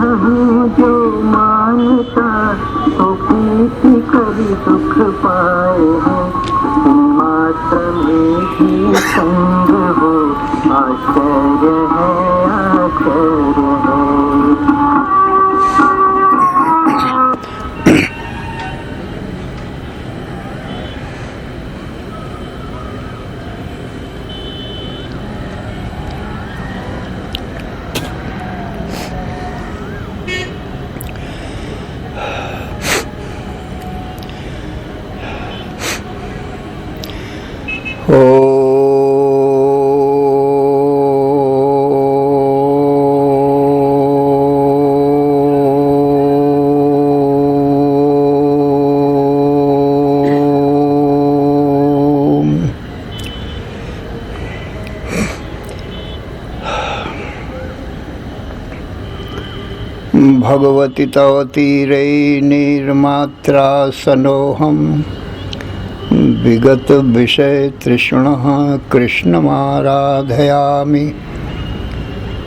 जो मानता तो प्रीति करी सुख पाए है, मात्र में ही संग हो, आश्चर्य है आश्चर्य है। भगवति तव तीरे निर्मात्रा सनोहम विगत विषय तृष्णः कृष्णमाराधयामि।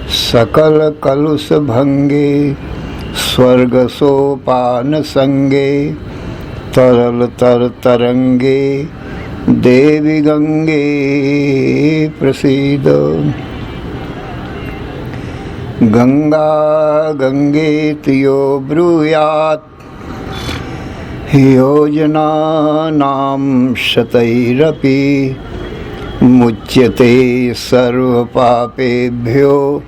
सकल कलुष भंगे स्वर्ग सोपान संगे, तरल तर तरंगे देवी गंगे प्रसीद। गंगा गंगेति यो ब्रूयात्, योजनानां शतैरपि मुच्यते सर्वपापेभ्यो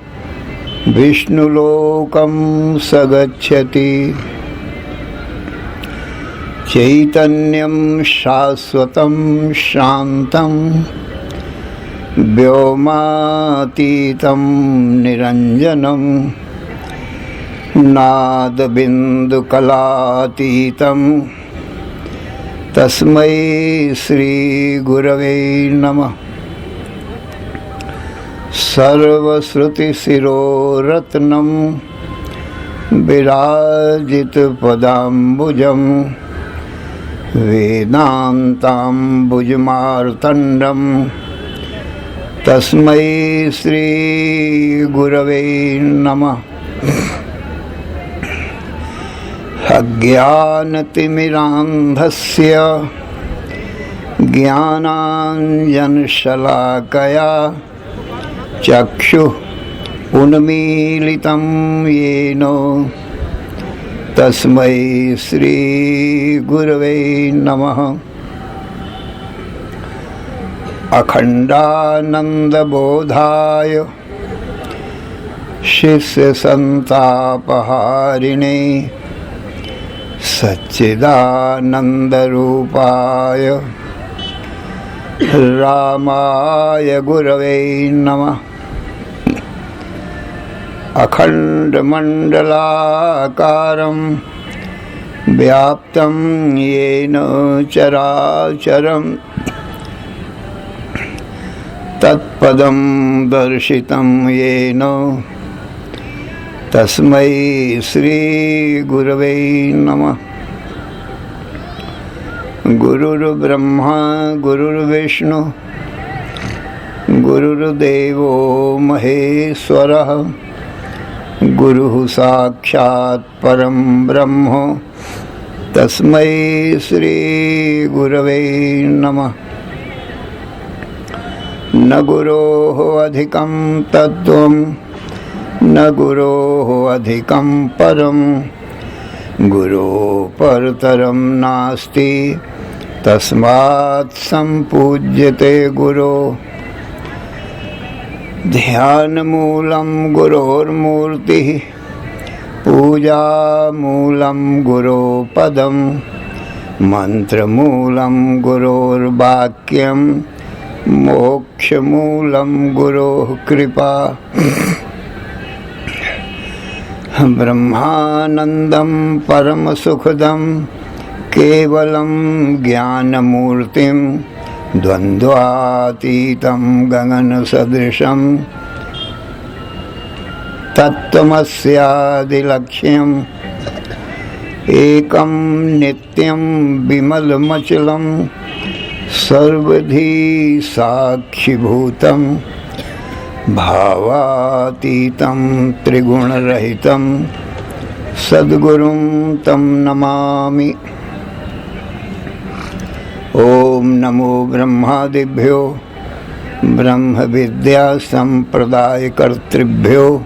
विष्णुलोकं स गच्छति। चैतन्यं शाश्वतं शान्तं व्योमातीतं निरञ्जनं नादबिन्दुकलातीतं तस्मै श्रीगुरवे नमः। सर्वश्रुतिशिरोरत्नं विराजितपदाम्बुजं वेदान्ताम्बुजमार्तण्डं तस्मै श्रीगुरवे नमः। अज्ञानतिमिरान्धस्य ज्ञानाञ्जनशलाकया चक्षुः उन्मीलितं येन तस्मै श्रीगुरवे नमः। अखण्डानन्दबोधाय शिष्यसन्तापहारिणे सच्चिदानन्दरूपाय रामाय गुरवे नमः। अखण्डमण्डलाकारं व्याप्तं येन चराचरं तत्पदं दर्शितं येन तस्मै श्रीगुरवे नमः। गुरुर्ब्रह्मा गुरुर्विष्णु गुरुर्देवो महेश्वरः, गुरुः साक्षात् परं ब्रह्म तस्मै श्रीगुरवे नमः। न गुरोः अधिकं तत्त्वं न गुरोः अधिकं परं, गुरोः परतरं नास्ति तस्मात् सम्पूज्यते गुरोः। ध्यानमूलं गुरोर्मूर्तिः, पूजामूलं गुरोः पदं, मन्त्रमूलं गुरोर्वाक्यं, मोक्षमूलं गुरोः कृपा। ब्रह्मानन्दं परमसुखदं केवलं ज्ञानमूर्तिं, द्वन्द्वातीतं गगनसदृशं तत्त्वमस्यादिलक्ष्यम्। एकं नित्यं विमलमचलं सर्वधी साक्षिभूतं, भावातीतं त्रिगुणरहितं सद्गुरुं तं नमामि। ओम नमो ब्रह्मादिभ्यो ब्रह्म विद्या संप्रदाय कर्तृभ्यो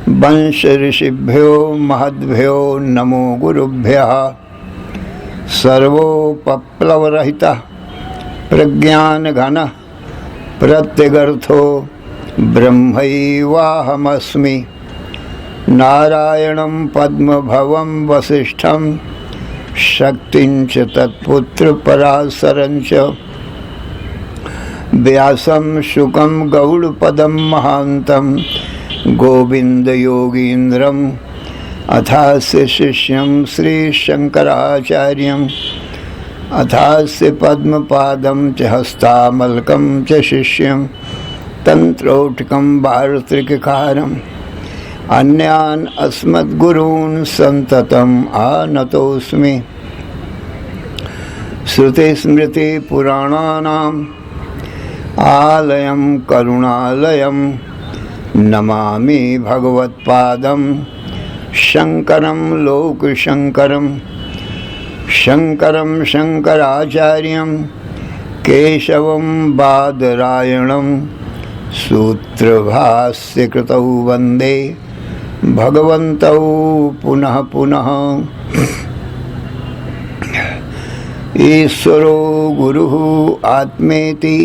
वंश ऋषिभ्यो महद्भ्यो नमो गुरुभ्यः। सर्वोपप्लवरहितः प्रज्ञानघनः प्रत्यगर्थो ब्रह्मैवाहमस्मि। नारायणं पद्मभवं वसिष्ठं शक्तिं च तत्पुत्र पराशरं च व्यासं शुकं गौड़पदं महान्तं गोविन्दयोगीन्द्रं अथास्य शिष्यं श्रीशङ्कराचार्यम् अथास्य पद्मपादं च हस्तामलकं च शिष्यं तन्त्रौटिकं वार्त्रिककारम् अन्यान् अस्मद्गुरून् सन्ततम् आनतोऽस्मि। श्रुतिस्मृतिपुराणानाम् आलयं करुणालयं नमामि भगवत्पादं शङ्करं लोकशङ्करं। शङ्करं शङ्कराचार्यं केशवं बादरायणं सूत्रभाष्यकृतौ वन्दे भगवन्तौ पुनः पुनः। ईश्वरो गुरुः आत्मेति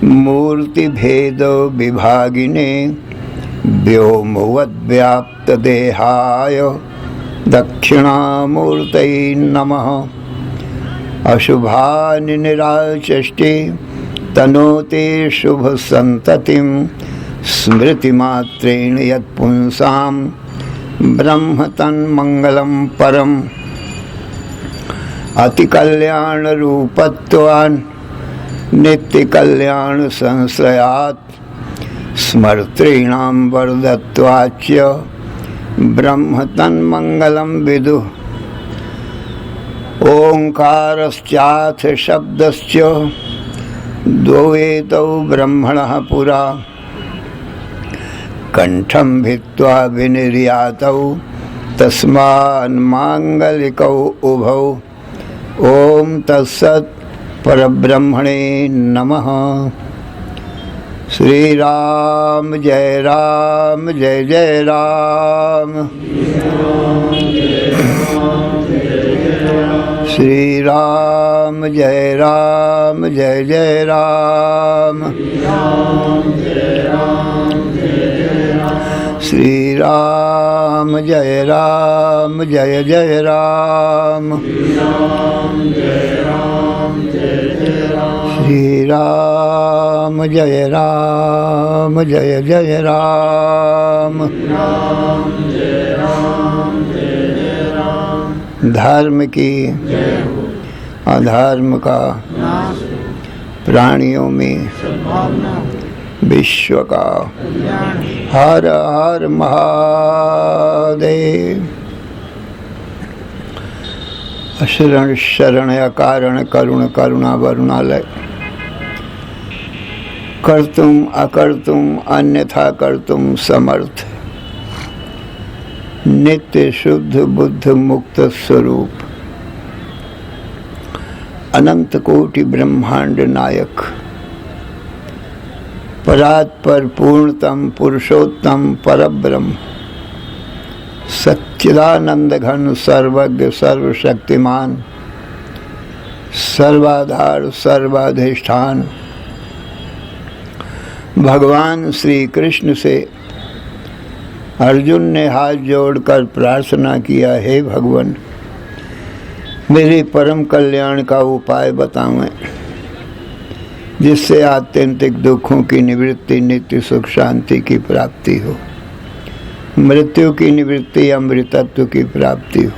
मूर्तिभेदविभागिने व्योमवद्व्याप्तदेहाय दक्षिणामूर्तये नमः। अशुभानि निराचष्टे तनोते शुभसन्ततिं स्मृतिमात्रेण यत्पुंसां ब्रह्म तन्मङ्गलं परम्। अतिकल्याणरूपत्वान् नित्यकल्याणसंश्रयात् स्मर्तॄणां वरदत्वाच्च ब्रह्म तन्मङ्गलं विदुः। ओङ्कारश्चाथ शब्दश्च द्वैतौ ब्रह्मणः पुरा कंठं भित्त्वा विनिर्यातौ तस्मान्माङ्गलिकौ उभौ। ओम तत्सत् परब्रह्मणे नमः। श्री राम जय राम जय जय राम। श्री राम जय राम जय जय राम। श्री राम जय राम जय जय राम। श्री राम जय राम जय जय राम। धर्म की अधर्म का प्राणियों में विश्व का हर हर महादेव। शरण शरण अकारण करुण करुणा वरुणालय। कर्तुम अकर्तुम अन्यथा कर्तुम समर्थ। नित्य शुद्ध बुद्ध मुक्त स्वरूप अनंत कोटि ब्रह्मांड नायक परात्पर पूर्णतम पुरुषोत्तम परब्रह्म सच्चिदानंद घन सर्वज्ञ सर्वशक्तिमान सर्वाधार सर्वाधिष्ठान भगवान श्री कृष्ण से अर्जुन ने हाथ जोड़कर प्रार्थना किया, हे भगवान मेरे परम कल्याण का उपाय बतावें जिससे आत्यंतिक दुखों की निवृत्ति नित्य सुख शांति की प्राप्ति हो, मृत्यु की निवृत्ति अमृतत्व की प्राप्ति हो।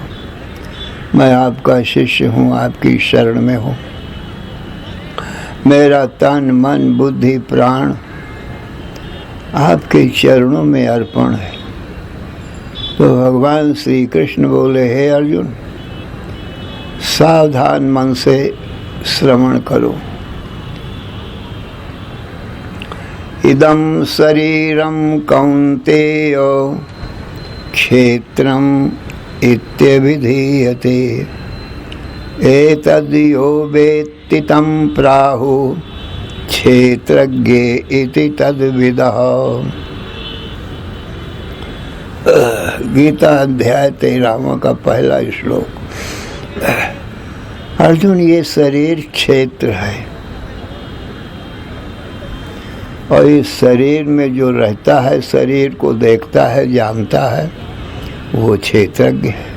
मैं आपका शिष्य हूँ, आपकी शरण में हूँ। मेरा तन मन बुद्धि प्राण आपके चरणों में अर्पण है। तो भगवान श्री कृष्ण बोले, हे अर्जुन सावधान मन से श्रवण करो। इदं शरीरं कौन्तेय क्षेत्रम इत्यभिधीयते। एतद्यो वेत्ति तं प्राहु क्षेत्रज्ञ इति तद्विदः। गीता अध्याय 13 का पहला श्लोक। अर्जुन, ये शरीर क्षेत्र है और इस शरीर में जो रहता है, शरीर को देखता है, जानता है, वो क्षेत्रज्ञ है।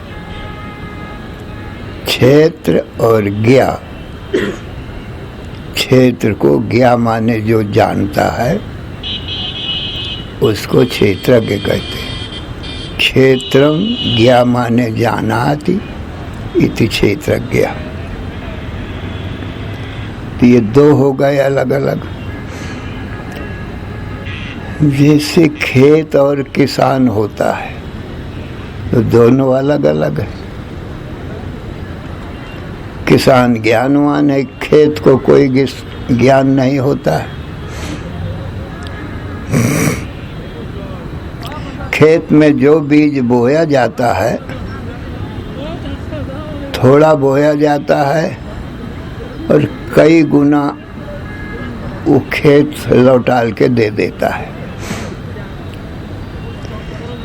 क्षेत्र और ज्ञा, क्षेत्र को ज्ञा माने जो जानता है उसको क्षेत्रज्ञ कहते हैं। क्षेत्रम ज्ञा माने जानाति इति क्षेत्रज्ञ। तो ये दो हो गए अलग अलग। जैसे खेत और किसान होता है तो दोनों अलग अलग है। किसान ज्ञानवान है, खेत को कोई ज्ञान नहीं होता है। खेत में जो बीज बोया जाता है, थोड़ा बोया जाता है और कई गुना वो खेत लौटाल के दे देता है।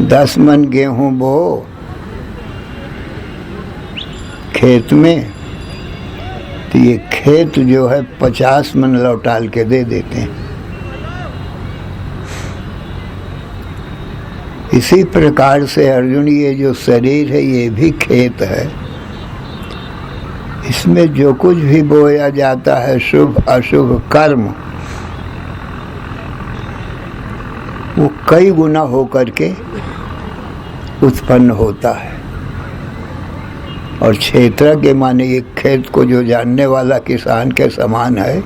10 मन गेहूं बो खेत में, तो ये खेत जो है 50 मन लौटाल के दे देते हैं। इसी प्रकार से अर्जुन, ये जो शरीर है ये भी खेत है। इसमें जो कुछ भी बोया जाता है, शुभ अशुभ कर्म, वो कई गुना होकर के उत्पन्न होता है। और क्षेत्रज्ञ माने ये खेत को जो जानने वाला किसान के समान है,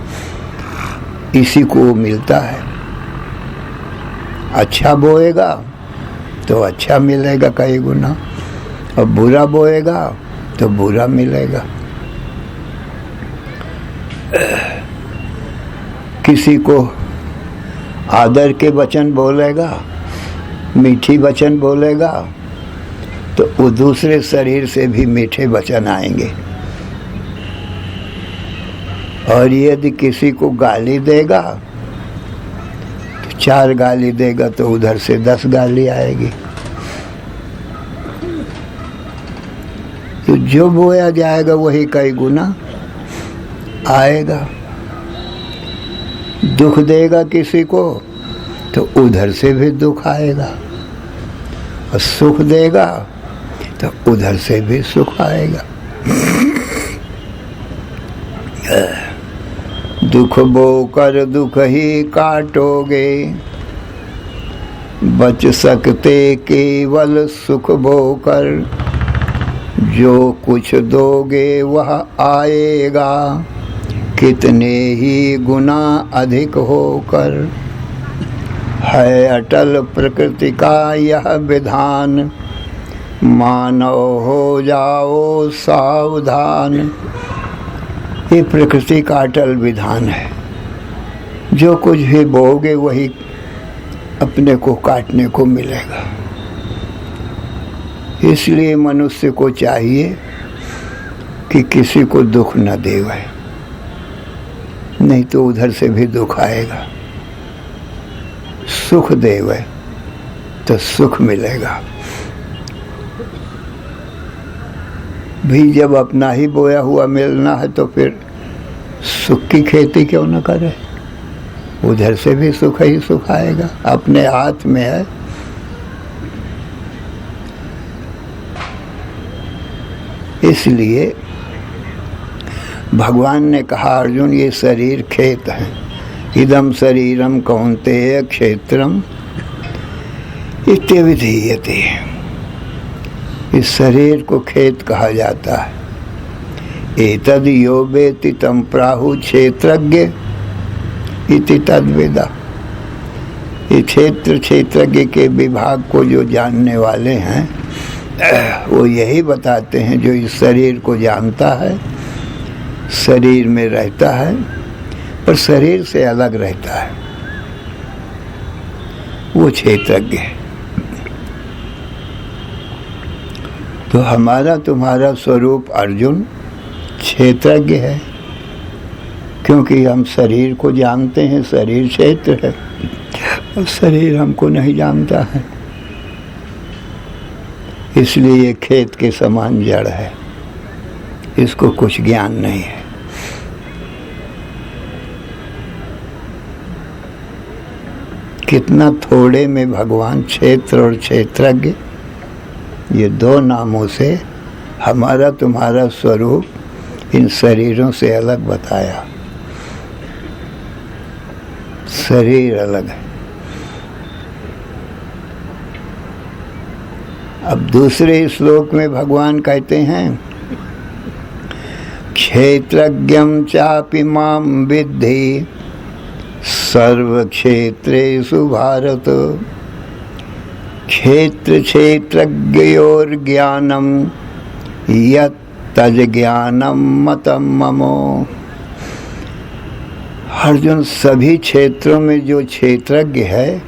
इसी को वो मिलता है। अच्छा बोएगा तो अच्छा मिलेगा कई गुना, और बुरा बोएगा तो बुरा मिलेगा। किसी को आदर के वचन बोलेगा, मीठी वचन बोलेगा, तो वो दूसरे शरीर से भी मीठे वचन आएंगे। और यदि किसी को गाली देगा तो 4 गाली देगा तो उधर से 10 गाली आएगी। तो जो बोया जाएगा वही कई गुना आएगा। दुख देगा किसी को तो उधर से भी दुख आएगा, और सुख देगा तो उधर से भी सुख आएगा। दुख बोकर दुख ही काटोगे, बच सकते केवल सुख बोकर। जो कुछ दोगे वह आएगा, कितने ही गुना अधिक होकर। है अटल प्रकृति का यह विधान, मानव हो जाओ सावधान। ये प्रकृति का अटल विधान है। जो कुछ भी बोओगे वही अपने को काटने को मिलेगा। इसलिए मनुष्य को चाहिए कि किसी को दुख न देवे, नहीं तो उधर से भी दुख आएगा। सुख देवे तो सुख मिलेगा। भी जब अपना ही बोया हुआ मिलना है तो फिर सुख की खेती क्यों न करे। उधर से भी सुख ही सुख आएगा, अपने हाथ में है। इसलिए भगवान ने कहा, अर्जुन ये शरीर खेत है। इदम शरीरम कौन्तेय क्षेत्रम इत्यभिधीयते। इस शरीर को खेत कहा जाता है। एतद् यो वेत्ति तं प्राहु क्षेत्रज्ञ इति तद्विदा। ये क्षेत्रज्ञ के विभाग को जो जानने वाले हैं वो यही बताते हैं। जो इस शरीर को जानता है, शरीर में रहता है और शरीर से अलग रहता है, वो क्षेत्रज्ञ है। तो हमारा तुम्हारा स्वरूप अर्जुन क्षेत्रज्ञ है, क्योंकि हम शरीर को जानते हैं, शरीर क्षेत्र है और शरीर हमको नहीं जानता है, इसलिए ये खेत के समान जड़ है, इसको कुछ ज्ञान नहीं है। कितना थोड़े में भगवान क्षेत्र और क्षेत्रज्ञ, ये दो नामों से हमारा तुम्हारा स्वरूप इन शरीरों से अलग बताया। शरीर अलग है। अब दूसरे श्लोक में भगवान कहते हैं, क्षेत्रज्ञं चापि मां विद्धि सर्व क्षेत्रेषु भारत, क्षेत्र क्षेत्रज्ञयोर ज्ञानम यत् तज ज्ञानम मतम ममो। अर्जुन, सभी क्षेत्रों में जो क्षेत्रज्ञ है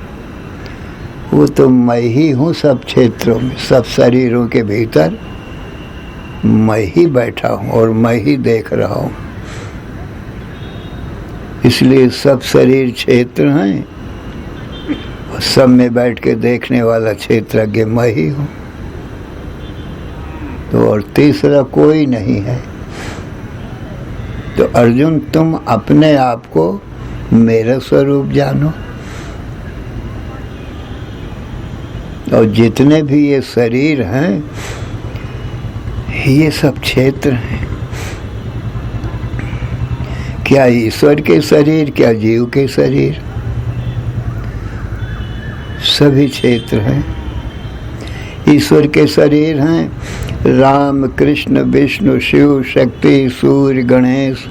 वो तो मैं ही हूँ। सब क्षेत्रों में, सब शरीरों के भीतर मैं ही बैठा हूँ और मैं ही देख रहा हूँ, इसलिए सब शरीर क्षेत्र हैं और सब में बैठ के देखने वाला क्षेत्रज्ञ मैं ही हूँ। तो और तीसरा कोई नहीं है। तो अर्जुन, तुम अपने आप को मेरा स्वरूप जानो, और जितने भी ये शरीर हैं ये सब क्षेत्र हैं। क्या ईश्वर के शरीर, क्या जीव के शरीर, सभी क्षेत्र हैं। ईश्वर के शरीर हैं राम, कृष्ण, विष्णु, शिव, शक्ति, सूर्य, गणेश,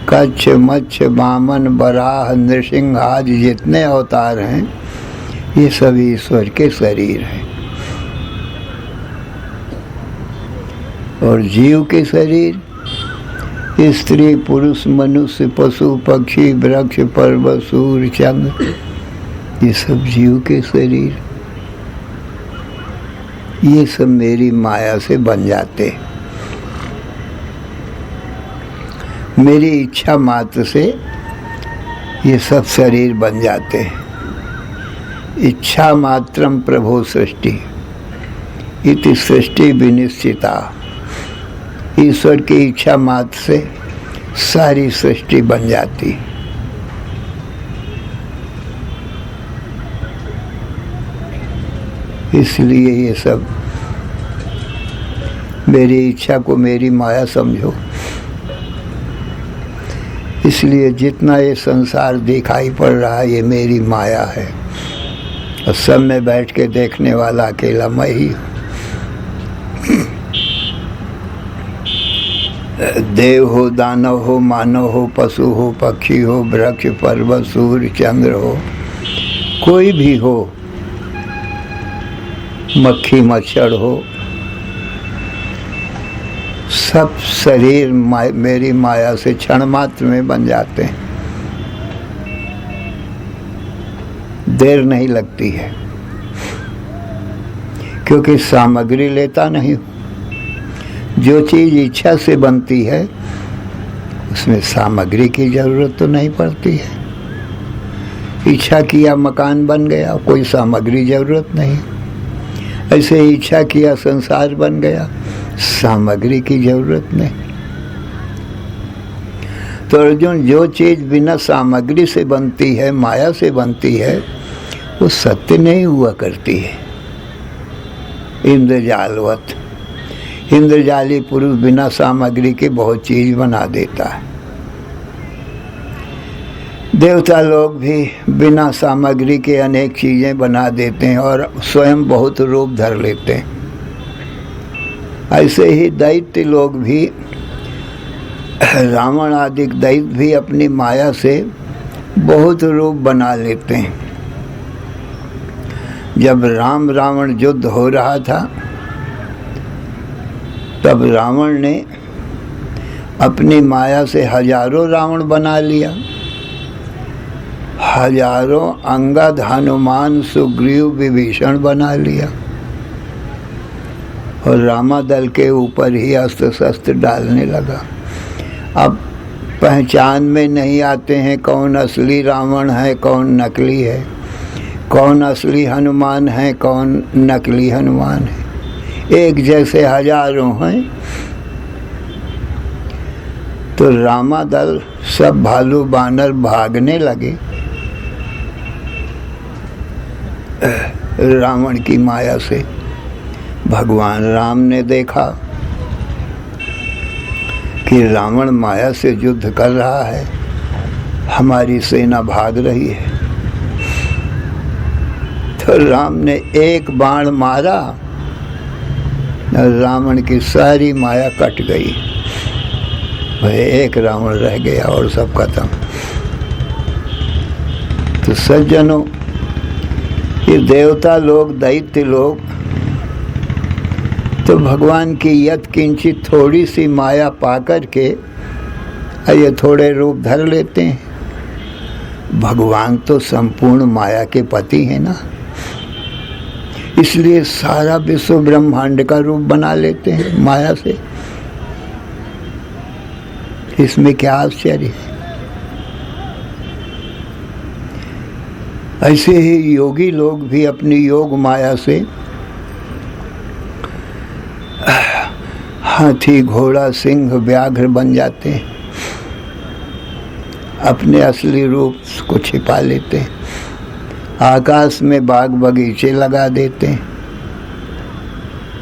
कच्छ, मच्छ, वामन, वराह, नृसिंह आदि जितने अवतार हैं ये सभी ईश्वर के शरीर हैं। और जीव के शरीर स्त्री, पुरुष, मनुष्य, पशु, पक्षी, वृक्ष, पर्वत, सूर्य, चंद्र, ये सब जीव के शरीर, ये सब मेरी माया से बन जाते। मेरी इच्छा मात्र से ये सब शरीर बन जाते हैं। इच्छा मात्रम प्रभो सृष्टि इति सृष्टि विनिश्चिता। ईश्वर की इच्छा मात्र से सारी सृष्टि बन जाती। इसलिए ये सब मेरी इच्छा को मेरी माया समझो। इसलिए जितना ये संसार दिखाई पड़ रहा है ये मेरी माया है, और सब में बैठ के देखने वाला अकेला मैं ही हूँ। देव हो, दानव हो, मानव हो, पशु हो, पक्षी हो, वृक्ष, पर्वत, सूर्य, चंद्र हो, कोई भी हो, मक्खी मच्छर हो, सब शरीर मेरी माया से क्षण मात्र में बन जाते हैं। देर नहीं लगती है, क्योंकि सामग्री लेता नहीं हूँ। जो चीज इच्छा से बनती है उसमें सामग्री की जरूरत तो नहीं पड़ती है। इच्छा किया मकान बन गया, कोई सामग्री जरूरत नहीं। ऐसे ही इच्छा किया संसार बन गया, सामग्री की जरूरत नहीं। तो अर्जुन, जो चीज बिना सामग्री से बनती है, माया से बनती है, वो सत्य नहीं हुआ करती है। इंद्रजालवत, इंद्रजाली पुरुष बिना सामग्री के बहुत चीज बना देता है। देवता लोग भी बिना सामग्री के अनेक चीजें बना देते हैं और स्वयं बहुत रूप धर लेते हैं। ऐसे ही दैत्य लोग भी, रावण आदि दैत्य भी अपनी माया से बहुत रूप बना लेते हैं। जब राम रावण युद्ध हो रहा था तब रावण ने अपनी माया से हजारों रावण बना लिया। हजारों अंगद, हनुमान, सुग्रीव, विभीषण बना लिया। और रामादल के ऊपर ही अस्त्र शस्त्र डालने लगा। अब पहचान में नहीं आते हैं कौन असली रावण है, कौन नकली है, कौन असली हनुमान है, कौन नकली हनुमान है। एक जैसे हजारों हैं। तो रामादल सब भालू बानर भागने लगे रावण की माया से। भगवान राम ने देखा कि रावण माया से युद्ध कर रहा है, हमारी सेना भाग रही है। तो राम ने एक बाण मारा, रावण की सारी माया कट गई। वह एक रावण रह गया और सब खत्म। तो सज्जनों, ये देवता लोग, दैत्य लोग तो भगवान की यत किंचित थोड़ी सी माया पाकर के ये थोड़े रूप धर लेते हैं। भगवान तो संपूर्ण माया के पति है ना, इसलिए सारा विश्व ब्रह्मांड का रूप बना लेते हैं माया से। इसमें क्या आश्चर्य है। ऐसे ही योगी लोग भी अपनी योग माया से हाथी, घोड़ा, सिंह, व्याघ्र बन जाते हैं, अपने असली रूप को छिपा लेते हैं, आकाश में बाग बगीचे लगा देते हैं,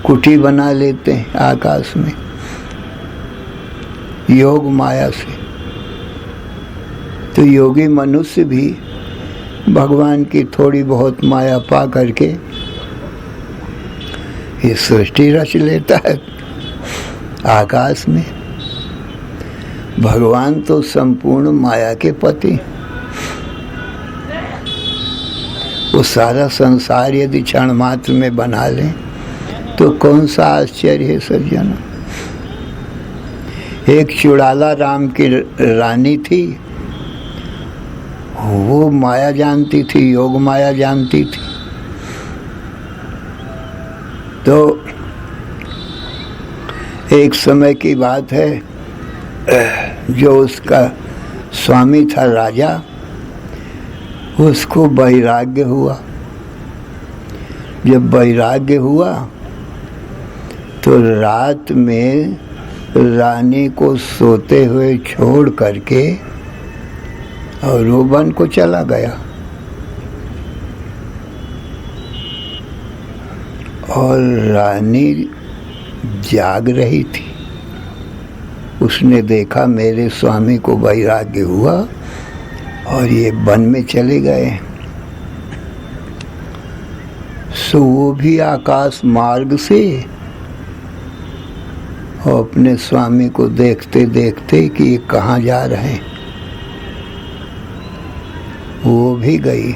कुटी बना लेते हैं आकाश में योग माया से। तो योगी मनुष्य भी भगवान की थोड़ी बहुत माया पा करके ये सृष्टि रच लेता है आकाश में। भगवान तो संपूर्ण माया के पति। वो सारा संसार यदि क्षण मात्र में बना लें तो कौन सा आश्चर्य है सज्जनों। एक चुड़ाला राम की रानी थी, वो माया जानती थी, योग माया जानती थी। तो एक समय की बात है, जो उसका स्वामी था राजा, उसको वैराग्य हुआ। जब वैराग्य हुआ तो रात में रानी को सोते हुए छोड़ करके और वो वन को चला गया। और रानी जाग रही थी। उसने देखा मेरे स्वामी को वैराग्य हुआ और ये वन में चले गए। सो वो भी आकाश मार्ग से और अपने स्वामी को देखते देखते कि ये कहाँ जा रहे हैं, वो भी गई।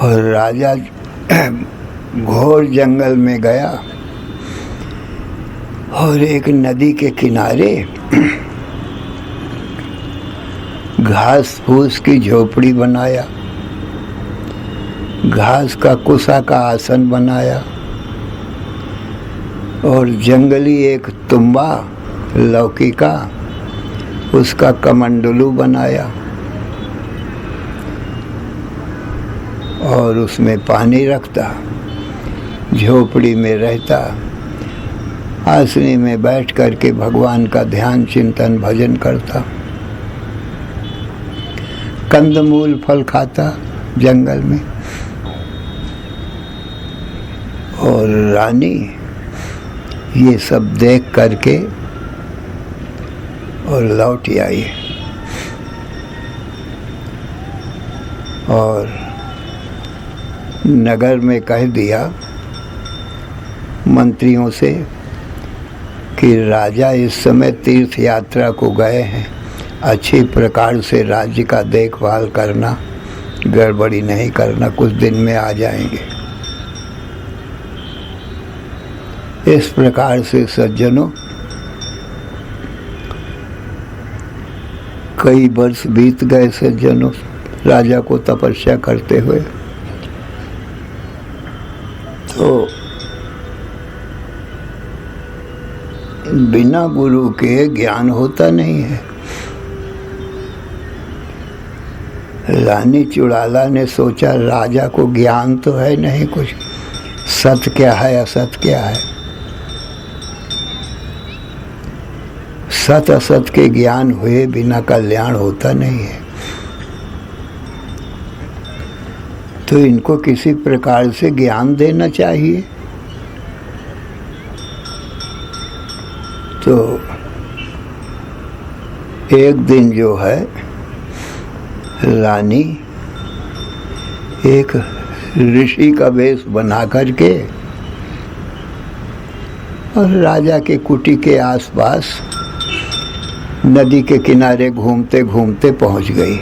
और राजा घोर जंगल में गया और एक नदी के किनारे घास फूस की झोपड़ी बनाया, घास का कुसा का आसन बनाया और जंगली एक तुम्बा लौकी का उसका कमंडलू बनाया और उसमें पानी रखता, झोपड़ी में रहता, आसनी में बैठ करके भगवान का ध्यान चिंतन भजन करता, कंदमूल फल खाता जंगल में। और रानी ये सब देख करके और लौट आई और नगर में कह दिया मंत्रियों से कि राजा इस समय तीर्थ यात्रा को गए हैं, अच्छी प्रकार से राज्य का देखभाल करना, गड़बड़ी नहीं करना, कुछ दिन में आ जाएंगे। इस प्रकार से सज्जनों कई वर्ष बीत गए सज्जनों राजा को तपस्या करते हुए। तो बिना गुरु के ज्ञान होता नहीं है। रानी चुड़ाला ने सोचा राजा को ज्ञान तो है नहीं कुछ, सत्य क्या है असत क्या है। सत असत के ज्ञान हुए बिना कल्याण होता नहीं है। तो इनको किसी प्रकार से ज्ञान देना चाहिए। तो एक दिन जो है रानी एक ऋषि का वेश बना करके और राजा के कुटी के आसपास नदी के किनारे घूमते घूमते पहुंच गई।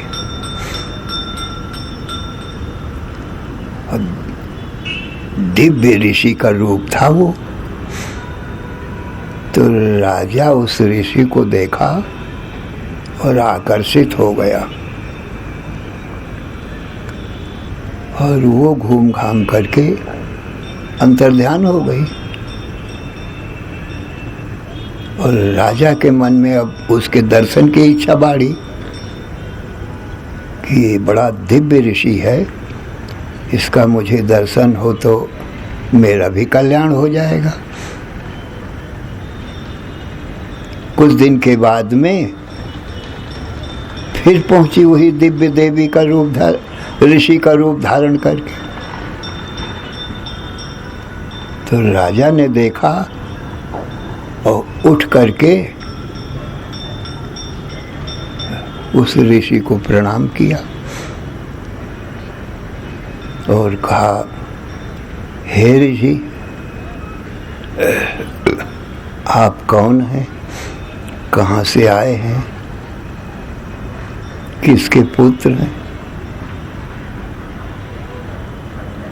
दिव्य ऋषि का रूप था वो। तो राजा उस ऋषि को देखा और आकर्षित हो गया और वो घूम घाम करके अंतर्ध्यान हो गई। और राजा के मन में अब उसके दर्शन की इच्छा बढ़ी कि ये बड़ा दिव्य ऋषि है, इसका मुझे दर्शन हो तो मेरा भी कल्याण हो जाएगा। कुछ दिन के बाद में फिर पहुंची वही दिव्य देवी का रूप ऋषि का रूप धारण करके। तो राजा ने देखा और उठ करके उस ऋषि को प्रणाम किया और कहा, हे ऋषि, आप कौन हैं, कहाँ से आए हैं, किसके पुत्र हैं।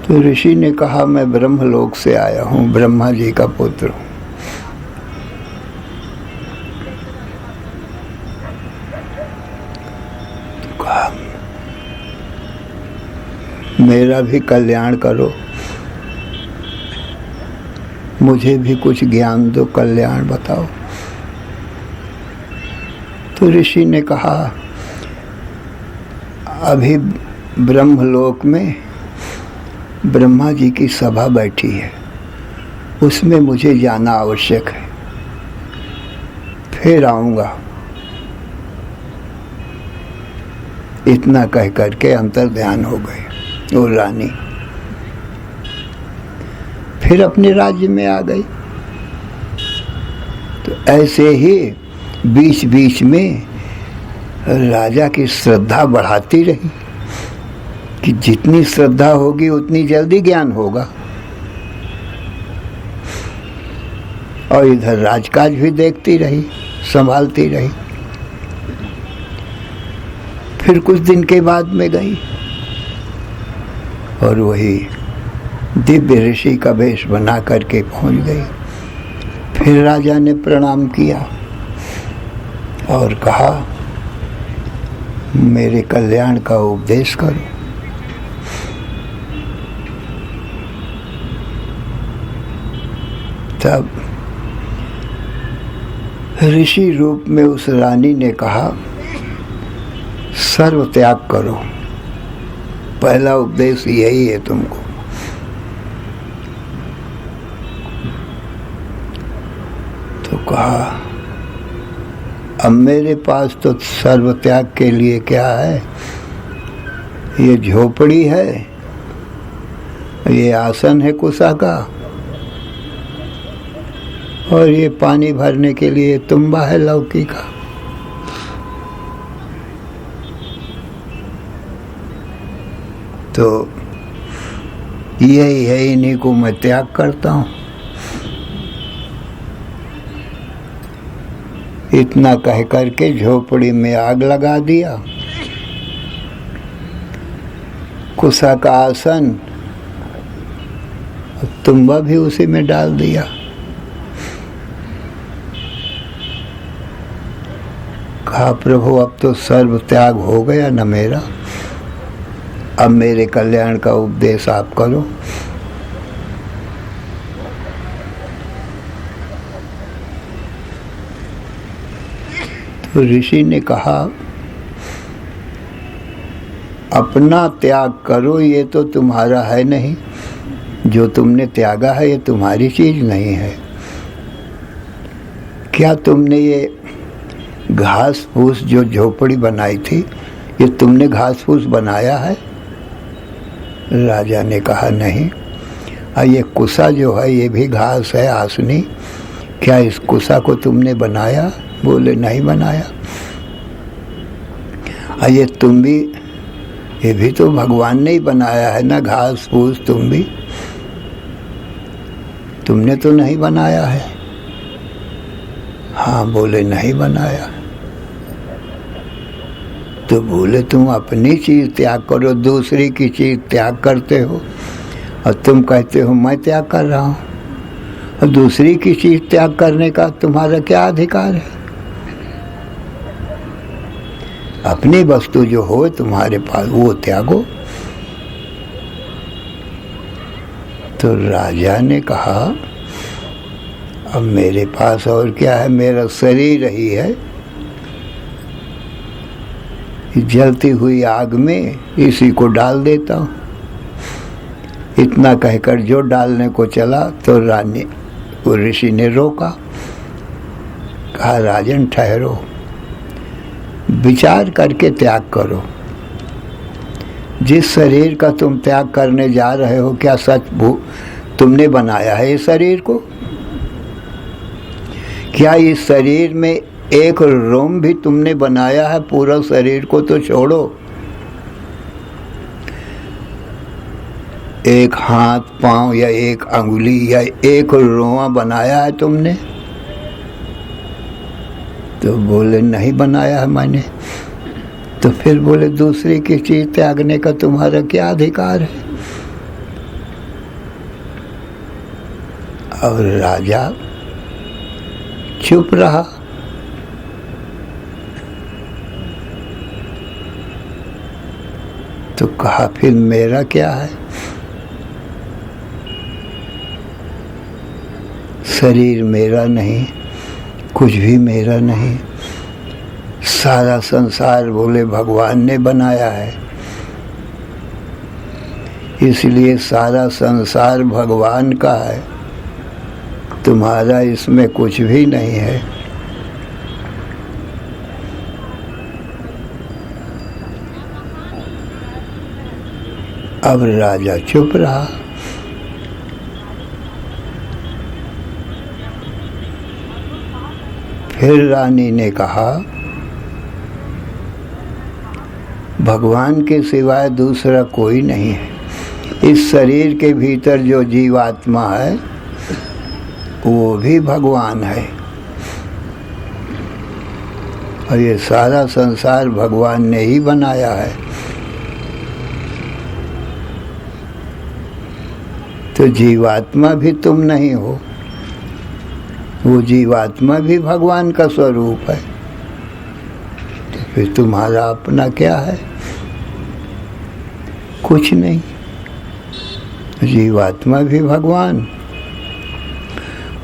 तो ऋषि ने कहा, मैं ब्रह्मलोक से आया हूँ, ब्रह्मा जी का पुत्र हूँ। तो कहा, मेरा भी कल्याण करो, मुझे भी कुछ ज्ञान दो, कल्याण बताओ। तो ऋषि ने कहा, अभी ब्रह्मलोक में ब्रह्मा जी की सभा बैठी है, उसमें मुझे जाना आवश्यक है, फिर आऊंगा। इतना कह करके अंतर्ध्यान हो गए और रानी फिर अपने राज्य में आ गई। तो ऐसे ही बीच बीच में राजा की श्रद्धा बढ़ाती रही कि जितनी श्रद्धा होगी उतनी जल्दी ज्ञान होगा। और इधर राजकाज भी देखती रही, संभालती रही। फिर कुछ दिन के बाद में गई और वही दिव्य ऋषि का वेश बना करके पहुंच गई। फिर राजा ने प्रणाम किया और कहा, मेरे कल्याण का उपदेश करो। तब ऋषि रूप में उस रानी ने कहा, सर्व त्याग करो, पहला उपदेश यही है तुमको। तो कहा, अब मेरे पास तो सर्व त्याग के लिए क्या है, ये झोपड़ी है, ये आसन है कुसा का, और ये पानी भरने के लिए तुम्बा है लौकी का। तो यही है, इन्हीं को मैं त्याग करता हूँ। इतना कह करके झोपड़ी में आग लगा दिया, कुसा का आसन तुम्बा भी उसी में डाल दिया। कहा, प्रभु अब तो सर्व त्याग हो गया न मेरा, अब मेरे कल्याण का उपदेश आप करो। तो ऋषि ने कहा, अपना त्याग करो, ये तो तुम्हारा है नहीं, जो तुमने त्यागा है ये तुम्हारी चीज नहीं है। क्या तुमने ये घास फूस जो झोपड़ी बनाई थी, ये तुमने घास फूस बनाया है? राजा ने कहा, नहीं। ये कुसा जो है ये भी घास है, आसनी, क्या इस कुसा को तुमने बनाया? बोले, नहीं बनाया। ये तुम भी, ये भी तो भगवान ने ही बनाया है ना, घास फूस, तुम भी, तुमने तो नहीं बनाया है। हाँ, बोले, नहीं बनाया। तो बोले, तुम अपनी चीज त्याग करो, दूसरी की चीज त्याग करते हो, और तुम कहते हो मैं त्याग कर रहा हूं। और दूसरी की चीज त्याग करने का तुम्हारा क्या अधिकार है? अपनी वस्तु जो हो तुम्हारे पास वो त्यागो। तो राजा ने कहा, अब मेरे पास और क्या है, मेरा शरीर ही है, जलती हुई आग में इसी को डाल देता हूं। इतना कहकर जो डालने को चला तो रानी को ऋषि ने रोका, कहा, राजन ठहरो, विचार करके त्याग करो। जिस शरीर का तुम त्याग करने जा रहे हो, क्या सच तुमने बनाया है इस शरीर को? क्या इस शरीर में एक रोम भी तुमने बनाया है? पूरा शरीर को तो छोड़ो, एक हाथ पांव या एक अंगुली या एक रोआ बनाया है तुमने? तो बोले, नहीं बनाया है मैंने। तो फिर बोले, दूसरी की चीज त्यागने का तुम्हारा क्या अधिकार है? और राजा चुप रहा। तो कहा, फिर मेरा क्या है? शरीर मेरा नहीं, कुछ भी मेरा नहीं, सारा संसार बोले भगवान ने बनाया है, इसलिए सारा संसार भगवान का है, तुम्हारा इसमें कुछ भी नहीं है। अब राजा चुप रहा। फिर रानी ने कहा, भगवान के सिवाय दूसरा कोई नहीं है। इस शरीर के भीतर जो जीवात्मा है वो भी भगवान है, और ये सारा संसार भगवान ने ही बनाया है। तो जीवात्मा भी तुम नहीं हो, वो जीवात्मा भी भगवान का स्वरूप है। तो फिर तुम्हारा अपना क्या है? कुछ नहीं। जीवात्मा भी भगवान,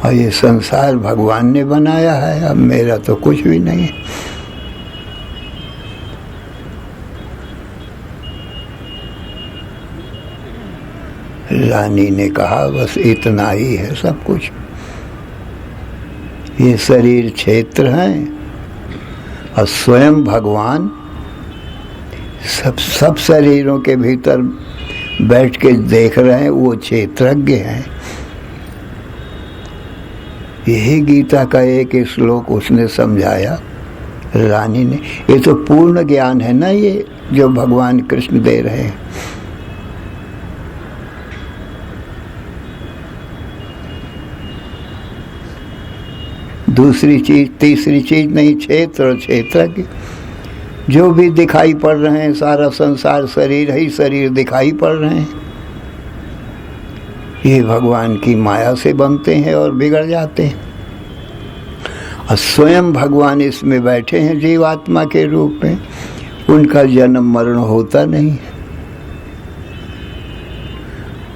और ये संसार भगवान ने बनाया है, अब मेरा तो कुछ भी नहीं है। रानी ने कहा, बस इतना ही है सब कुछ। ये शरीर क्षेत्र है और स्वयं भगवान सब शरीरों के भीतर बैठ के देख रहे हैं, वो क्षेत्रज्ञ हैं। यही गीता का एक श्लोक उसने समझाया रानी ने। ये तो पूर्ण ज्ञान है ना, ये जो भगवान कृष्ण दे रहे हैं। दूसरी चीज तीसरी चीज नहीं, क्षेत्र और क्षेत्रज्ञ जो भी दिखाई पड़ रहे हैं, सारा संसार शरीर ही शरीर दिखाई पड़ रहे हैं, ये भगवान की माया से बनते हैं और बिगड़ जाते हैं। और स्वयं भगवान इसमें बैठे हैं जीवात्मा के रूप में, उनका जन्म मरण होता नहीं है।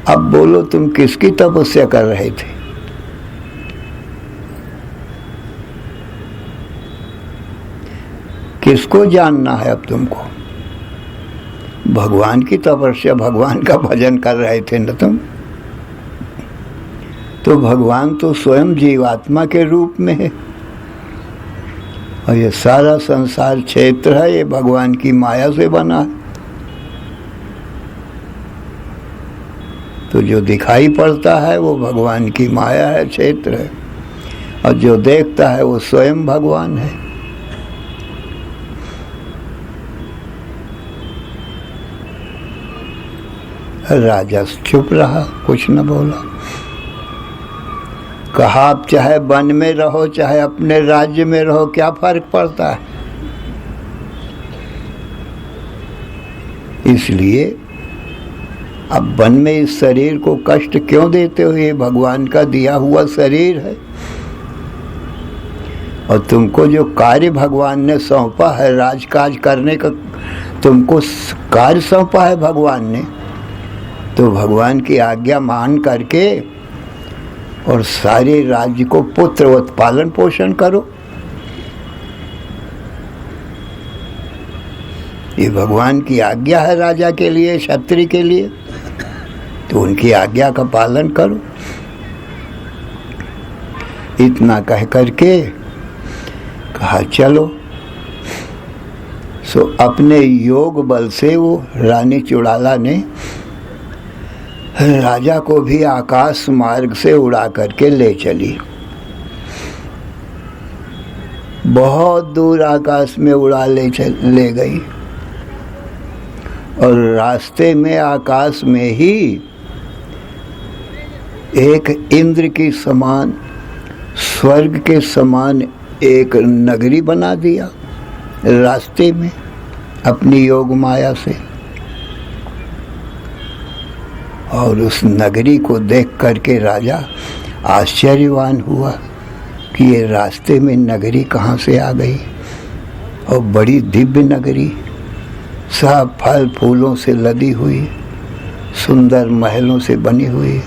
अब बोलो, तुम किसकी तपस्या कर रहे थे? किसको जानना है अब तुमको? भगवान की तपस्या, भगवान का भजन कर रहे थे न तुम। तो भगवान तो स्वयं जीवात्मा के रूप में है, और ये सारा संसार क्षेत्र है, ये भगवान की माया से बना है। तो जो दिखाई पड़ता है वो भगवान की माया है, क्षेत्र है, और जो देखता है वो स्वयं भगवान है। राजा चुप रहा, कुछ न बोला। कहा आप चाहे वन में रहो चाहे अपने राज्य में रहो, क्या फर्क पड़ता है? इसलिए अब वन में इस शरीर को कष्ट क्यों देते हो? ये भगवान का दिया हुआ शरीर है, और तुमको जो कार्य भगवान ने सौंपा है, राजकाज करने का तुमको कार्य सौंपा है भगवान ने, तो भगवान की आज्ञा मान करके और सारे राज्य को पुत्रवत पालन पोषण करो। ये भगवान की आज्ञा है राजा के लिए, क्षत्रिय के लिए, तो उनकी आज्ञा का पालन करो। इतना कह करके कहा चलो। सो अपने योग बल से वो रानी चुड़ाला ने राजा को भी आकाश मार्ग से उड़ा करके ले चली। बहुत दूर आकाश में उड़ा ले गई, और रास्ते में आकाश में ही एक इंद्र की समान, स्वर्ग के समान एक नगरी बना दिया रास्ते में अपनी योग माया से। और उस नगरी को देख करके राजा आश्चर्यवान हुआ कि ये रास्ते में नगरी कहाँ से आ गई, और बड़ी दिव्य नगरी, सब फल फूलों से लदी हुई, सुंदर महलों से बनी हुई।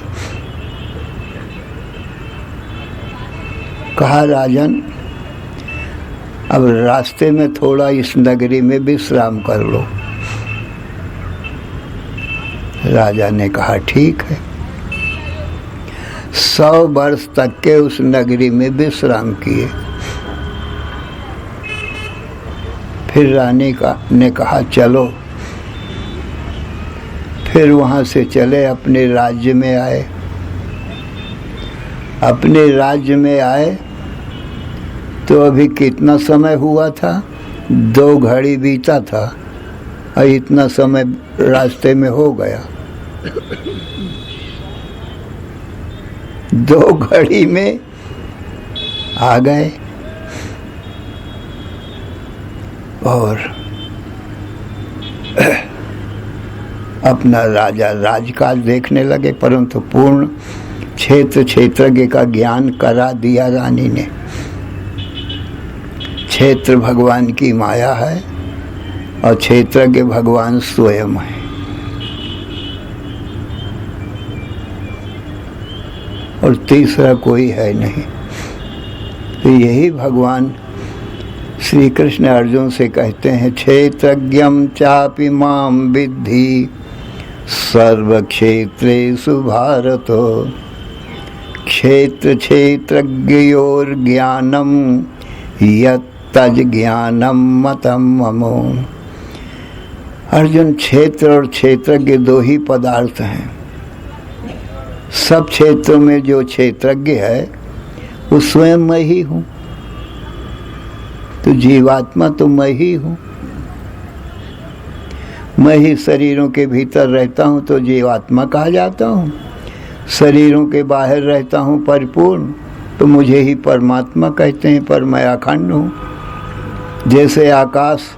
कहा राजन, अब रास्ते में थोड़ा इस नगरी में विश्राम कर लो। राजा ने कहा ठीक है। 100 वर्ष तक के उस नगरी में विश्राम किए। फिर रानी ने कहा चलो। फिर वहां से चले, अपने राज्य में आए। अपने राज्य में आए तो अभी कितना समय हुआ था? 2 घड़ी बीता था, और इतना समय रास्ते में हो गया। 2 घड़ी में आ गए और अपना राजा राजकाज देखने लगे। परंतु पूर्ण क्षेत्रज्ञ का ज्ञान करा दिया रानी ने। क्षेत्र भगवान की माया है, और क्षेत्रज्ञ भगवान स्वयं है। और तीसरा कोई है नहीं। तो यही भगवान श्री कृष्ण अर्जुन से कहते हैं, क्षेत्रज्ञं चापि मां विद्धि सर्वक्षेत्रेषु भारत, क्षेत्र क्षेत्रज्ञयोर ज्ञानम यत्तज ज्ञानम मतम ममो। अर्जुन, क्षेत्र और क्षेत्रज्ञ 2 ही पदार्थ हैं। सब क्षेत्रों में जो क्षेत्रज्ञ है वो स्वयं मैं ही हूँ। तो जीवात्मा तो मैं ही हूँ। मैं ही शरीरों के भीतर रहता हूँ तो जीवात्मा कहा जाता हूँ। शरीरों के बाहर रहता हूँ परिपूर्ण, तो मुझे ही परमात्मा कहते हैं, पर मैं अखंड हूँ। जैसे आकाश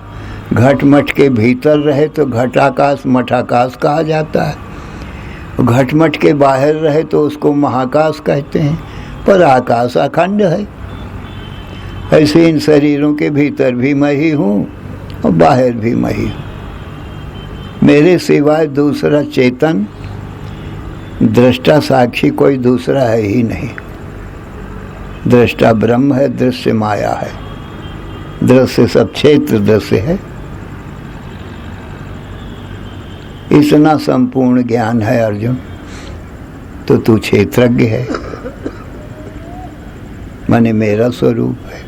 घटमठ के भीतर रहे तो घटाकाश मठाकाश कहा जाता है, घटमठ के बाहर रहे तो उसको महाकाश कहते हैं, पर आकाश अखंड है। ऐसे इन शरीरों के भीतर भी मैं ही हूँ और बाहर भी मैं ही हूँ। मेरे सिवाय दूसरा चेतन दृष्टा साक्षी कोई दूसरा है ही नहीं। दृष्टा ब्रह्म है, दृश्य माया है। दृश्य सब क्षेत्र दृश्य है। इतना संपूर्ण ज्ञान है अर्जुन, तो तू क्षेत्रज्ञ है, माने मेरा स्वरूप है।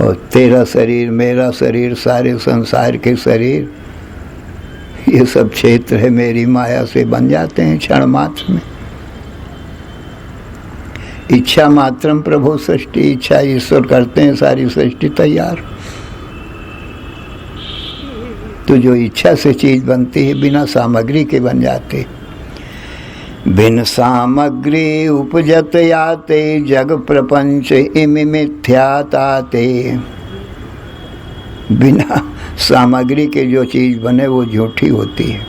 और तेरा शरीर, मेरा शरीर, सारे संसार के शरीर, ये सब क्षेत्र है, मेरी माया से बन जाते हैं क्षण मात्र में। इच्छा मात्रम प्रभु सृष्टि, इच्छा ईश्वर करते हैं, सारी सृष्टि तैयार। तो जो इच्छा से चीज बनती है बिना सामग्री के बन जाते। बिन सामग्री उपजत याते, जग प्रपंच इम मिथ्याताते। बिना सामग्री के जो चीज बने वो झूठी होती है।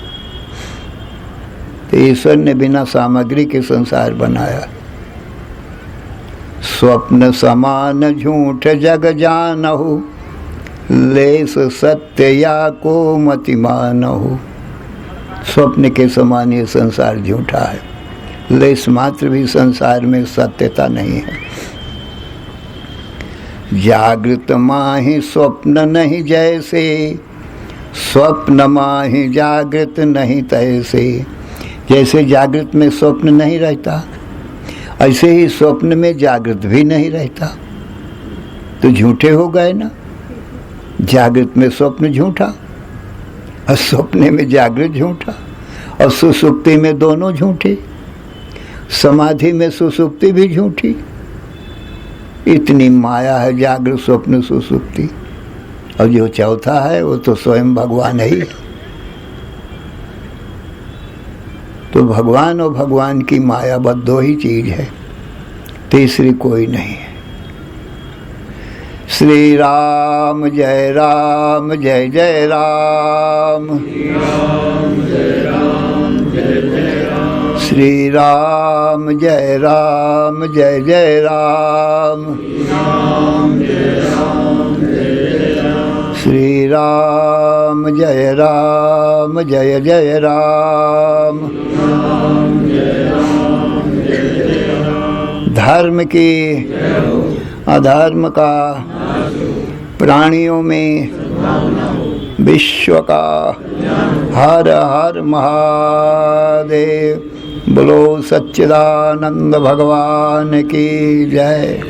तो ईश्वर ने बिना सामग्री के संसार बनाया। स्वप्न समान झूठ जग जानहु, लेस सत्य या को मति मानहु। स्वप्न के समान ये संसार झूठा है, लेस मात्र भी संसार में सत्यता नहीं है। जागृत माहि स्वप्न नहीं जैसे, स्वप्न माहि जागृत नहीं तैसे। जैसे जागृत में स्वप्न नहीं रहता, ऐसे ही स्वप्न में जागृत भी नहीं रहता। तो झूठे हो गए ना। जागृत में स्वप्न झूठा और स्वप्न में जागृत झूठा, और सुसुप्ति में दोनों झूठे, समाधि में सुसुप्ति भी झूठी। इतनी माया है जागृत स्वप्न सुसुप्ति। और जो चौथा है वो तो स्वयं भगवान ही। तो भगवान और भगवान की माया बस दो ही चीज है, तीसरी कोई नहीं है। श्री राम जय राम, जय जय राम। श्री राम जय राम, जय जय राम। श्री राम जय राम, जय जय राम। धर्म की अधर्म का, प्राणियों में विश्व का, हर हर महादेव। बोलो सच्चिदानंद भगवान की जय।